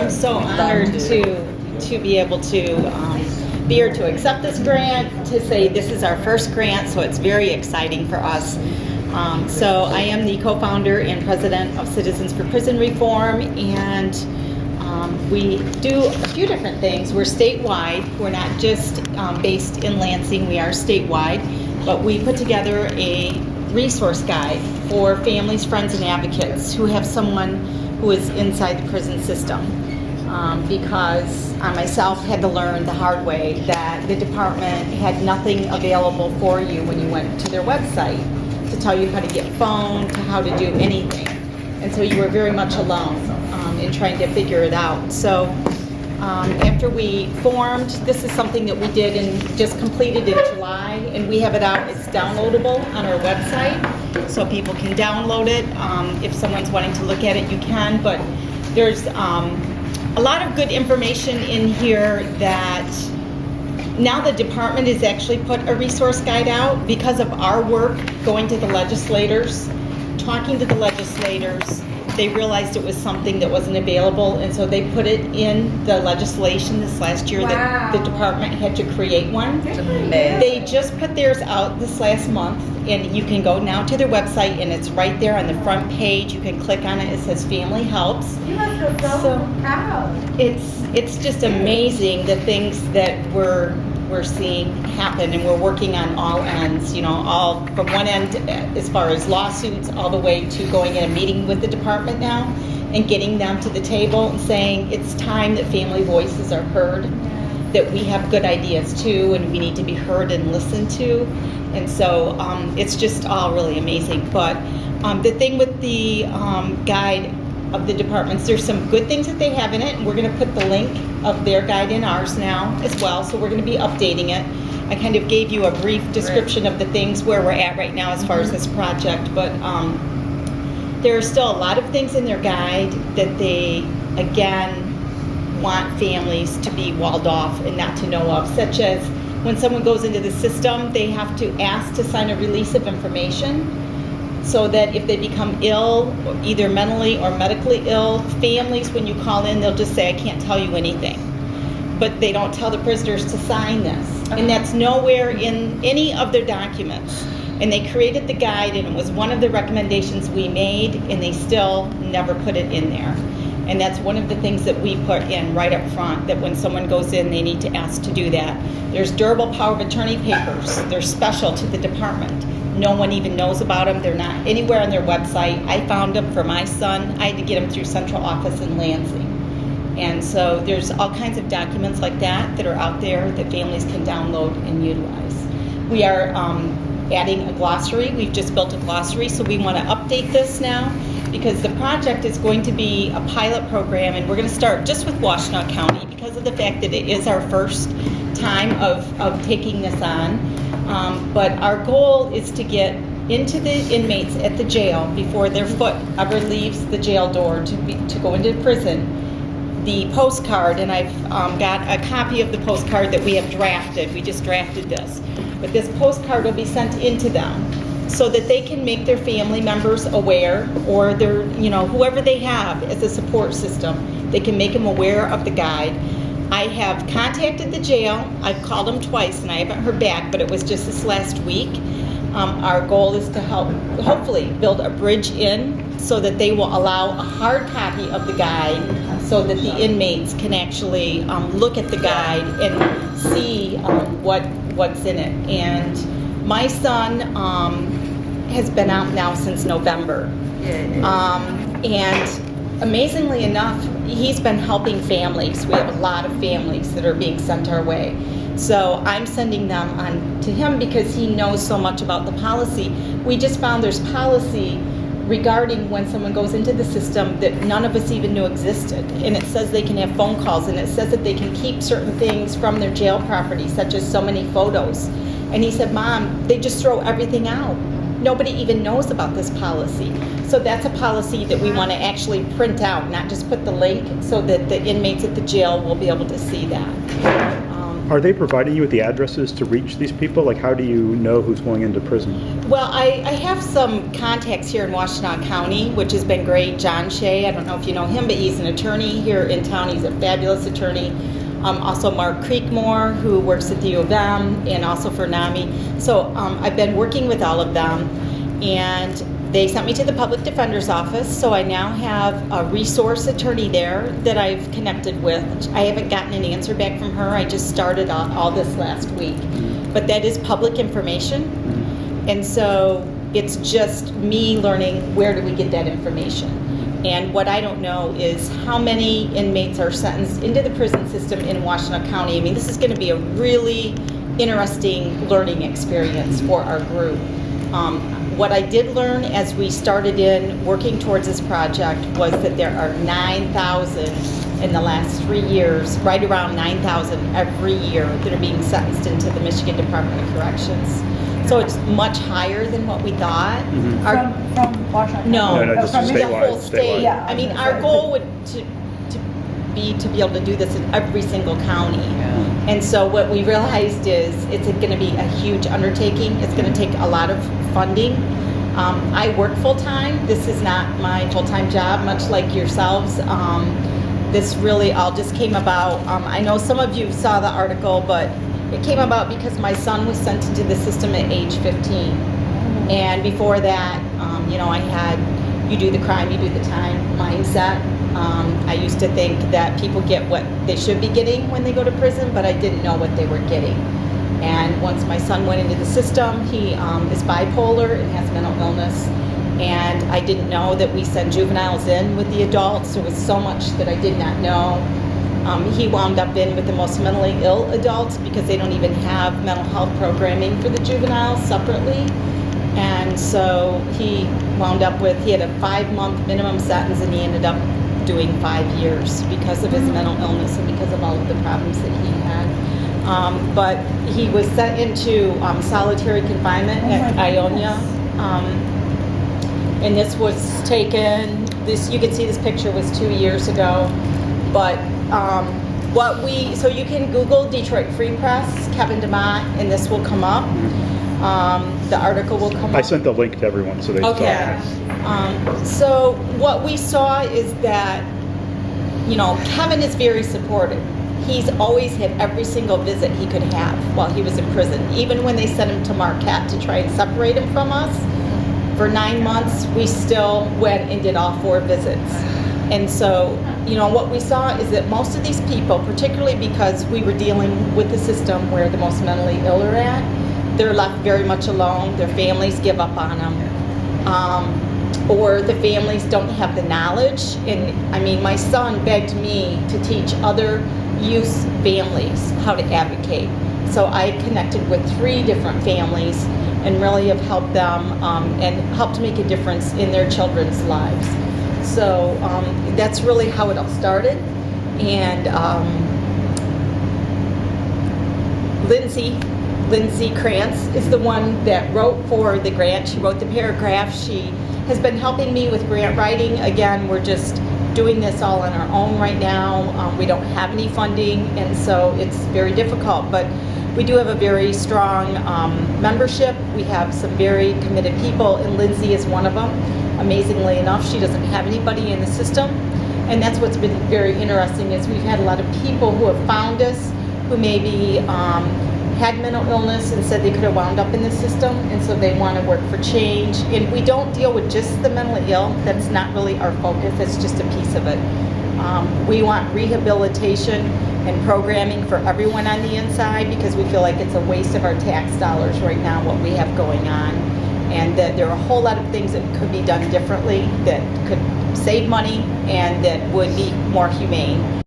I'm so honored to be able to be here to accept this grant, to say this is our first grant, so it's very exciting for us. So I am the co-founder and president of Citizens for Prison Reform, and we do a few different things. We're statewide. We're not just based in Lansing. We are statewide, but we put together a resource guide for families, friends, and advocates who have someone who is inside the prison system. Because I myself had to learn the hard way that the department had nothing available for you when you went to their website to tell you how to get phone, to how to do anything. And so you were very much alone in trying to figure it out. So after we formed, this is something that we did and just completed in July, and we have it out. It's downloadable on our website, so people can download it. If someone's wanting to look at it, you can, but there's a lot of good information in here that now the department has actually put a resource guide out because of our work going to the legislators, talking to the legislators. They realized it was something that wasn't available, and so they put it in the legislation this last year. That the department had to create one. They just put theirs out this last month, and you can go now to their website, and it's right there on the front page. You can click on it. It says Family Helps. You must feel so proud. It's just amazing the things that we're seeing happen, and we're working on all ends, all from one end as far as lawsuits all the way to going in a meeting with the department now and getting them to the table and saying it's time that family voices are heard, that we have good ideas too and we need to be heard and listened to. And so it's just all really amazing. But the thing with the guide of the departments, there's some good things that they have in it, and we're going to put the link of their guide in ours now as well, so we're going to be updating it. I kind of gave you a brief description of the things where we're at right now as far as this project, but there are still a lot of things in their guide that they, again, want families to be walled off and not to know of, such as when someone goes into the system, they have to ask to sign a release of information, so that if they become ill, either mentally or medically ill, families, when you call in, they'll just say, I can't tell you anything. But they don't tell the prisoners to sign this. And that's nowhere in any of their documents. And they created the guide, and it was one of the recommendations we made, and they still never put it in there. And that's one of the things that we put in right up front, that when someone goes in, they need to ask to do that. There's durable power of attorney papers. They're special to the department. No one even knows about them. They're not anywhere on their website. I found them for my son. I had to get them through central office in Lansing. And so there's all kinds of documents like that are out there that families can download and utilize. We are adding a glossary. We've just built a glossary, so we want to update this now because the project is going to be a pilot program, and we're going to start just with Washtenaw County because of the fact that it is our first time of taking this on. But our goal is to get into the inmates at the jail before their foot ever leaves the jail door to go into prison. The postcard, and I've got a copy of the postcard that we have drafted. We just drafted this. But this postcard will be sent into them so that they can make their family members aware, or their, whoever they have as a support system, they can make them aware of the guide. I have contacted the jail. I've called them twice and I haven't heard back, but it was just this last week. Our goal is to help, hopefully, build a bridge in so that they will allow a hard copy of the guide so that the inmates can actually look at the guide and see what's in it. And my son has been out now since November. And amazingly enough, he's been helping families. We have a lot of families that are being sent our way. So I'm sending them on to him because he knows so much about the policy. We just found there's policy regarding when someone goes into the system that none of us even knew existed. And it says they can have phone calls, and it says that they can keep certain things from their jail property, such as so many photos. And he said, Mom, they just throw everything out. Nobody even knows about this policy. So that's a policy that we want to actually print out, not just put the link, so that the inmates at the jail will be able to see that. Are they providing you with the addresses to reach these people? Like, how do you know who's going into prison? Well, I have some contacts here in Washtenaw County, which has been great. John Shea, I don't know if you know him, but he's an attorney here in town. He's a fabulous attorney. Also Mark Creekmore, who works at the U of M, and also for NAMI. So I've been working with all of them, and they sent me to the public defender's office. So I now have a resource attorney there that I've connected with. I haven't gotten an answer back from her. I just started all this last week. But that is public information. And so it's just me learning, where do we get that information? And what I don't know is how many inmates are sentenced into the prison system in Washtenaw County. I mean, this is going to be a really interesting learning experience for our group. What I did learn as we started in working towards this project was that there are 9,000 in the last 3 years, right around 9,000 every year that are being sentenced into the Michigan Department of Corrections. So it's much higher than what we thought. From Washington? No, just from the statewide, whole state. Yeah, I mean, our goal would to be able to do this in every single county. And so what we realized is it's going to be a huge undertaking. It's going to take a lot of funding. I work full-time. This is not my full-time job, much like yourselves. This really all just came about. I know some of you saw the article, but it came about because my son was sent into the system at age 15. And before that, I had, you do the crime, you do the time mindset. I used to think that people get what they should be getting when they go to prison, but I didn't know what they were getting. And once my son went into the system, he is bipolar and has mental illness. And I didn't know that we send juveniles in with the adults. There was so much that I did not know. He wound up in with the most mentally ill adults because they don't even have mental health programming for the juveniles separately. And so he wound up with, he had a 5-month minimum sentence, and he ended up doing 5 years because of his mental illness and because of all of the problems that he had. But he was sent into solitary confinement at Ionia. And this was taken, you can see this picture was 2 years ago. But so you can Google Detroit Free Press, Kevin DeMott, and this will come up. The article will come up. I sent the link to everyone so they saw it. So what we saw is that, Kevin is very supportive. He's always had every single visit he could have while he was in prison. Even when they sent him to Marquette to try and separate him from us, for 9 months, we still went and did all 4 visits. And so, what we saw is that most of these people, particularly because we were dealing with the system where the most mentally ill are at, they're left very much alone. Their families give up on them. Or the families don't have the knowledge. And I mean, my son begged me to teach other youth families how to advocate. So I connected with 3 different families and really have helped them and helped make a difference in their children's lives. So that's really how it all started. And Lindsay Krantz is the one that wrote for the grant. She wrote the paragraph. She has been helping me with grant writing. Again, we're just doing this all on our own right now. We don't have any funding, and so it's very difficult. But we do have a very strong membership. We have some very committed people, and Lindsay is one of them. Amazingly enough, she doesn't have anybody in the system. And that's what's been very interesting is we've had a lot of people who have found us who maybe had mental illness and said they could have wound up in the system, and so they want to work for change. And we don't deal with just the mentally ill. That's not really our focus. That's just a piece of it. We want rehabilitation and programming for everyone on the inside because we feel like it's a waste of our tax dollars right now, what we have going on. And that there are a whole lot of things that could be done differently that could save money and that would be more humane.